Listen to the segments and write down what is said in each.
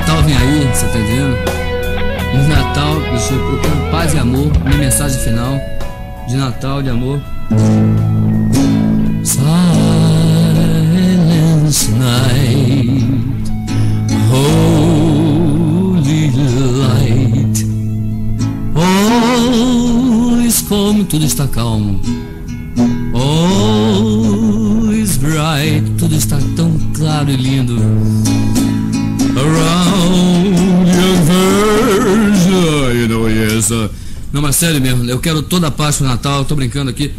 Natal vem aí, você tá entendendo? No Natal, eu quero paz e amor, minha mensagem final de Natal, de amor. Silence night, holy light, all is calm, tudo está calmo, all is bright, tudo está tão claro e lindo. Around your version, you know, yes. Não, mas sério mesmo, eu quero toda a paz pro Natal, eu tô brincando aqui.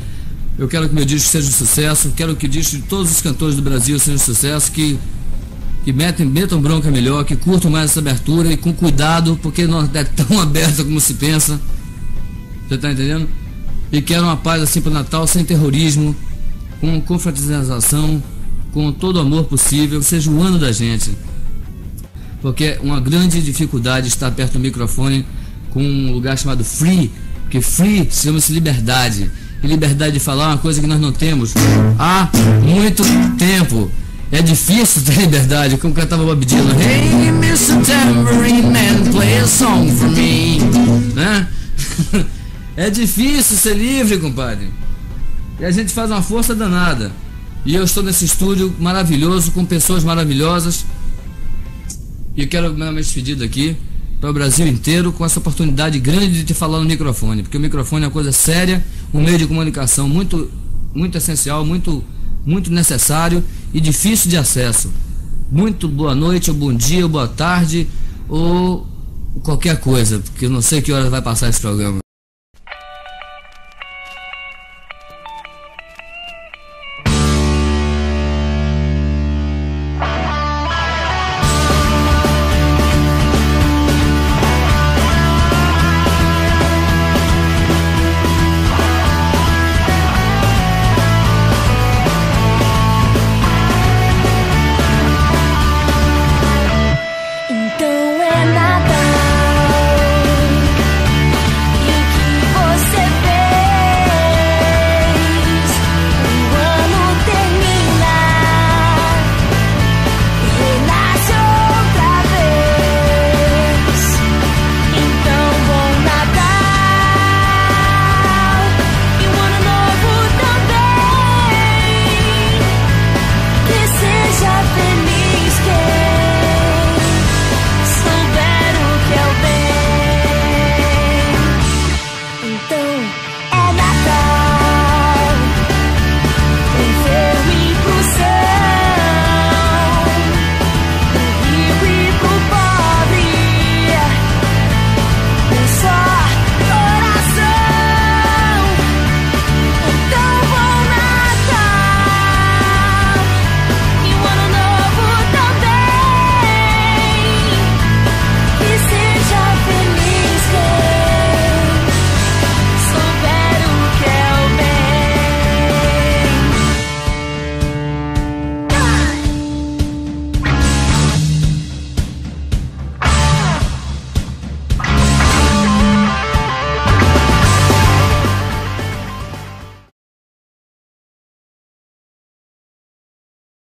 Eu quero que meu disco seja um sucesso, quero que o disco de todos os cantores do Brasil seja um sucesso, que metam bronca melhor, que curtam mais essa abertura e com cuidado, porque não é tão aberta como se pensa. Você tá entendendo? E quero uma paz assim pro Natal, sem terrorismo, com confraternização, com todo o amor possível, que seja o ano da gente. Porque uma grande dificuldade estar perto do microfone com um lugar chamado free, que free chama-se liberdade, e liberdade de falar é uma coisa que nós não temos há muito tempo. É difícil ter liberdade, como cantava Bob Dylan, Hey Mr. Tambourine Man, play a song for me, né? É difícil ser livre, compadre, e a gente faz uma força danada, e eu estou nesse estúdio maravilhoso, com pessoas maravilhosas. E eu quero me despedir daqui para o Brasil inteiro com essa oportunidade grande de te falar no microfone, porque o microfone é uma coisa séria, um meio de comunicação muito, muito essencial, muito, muito necessário e difícil de acesso. Muito boa noite, ou bom dia, ou boa tarde, ou qualquer coisa, porque eu não sei que hora vai passar esse programa.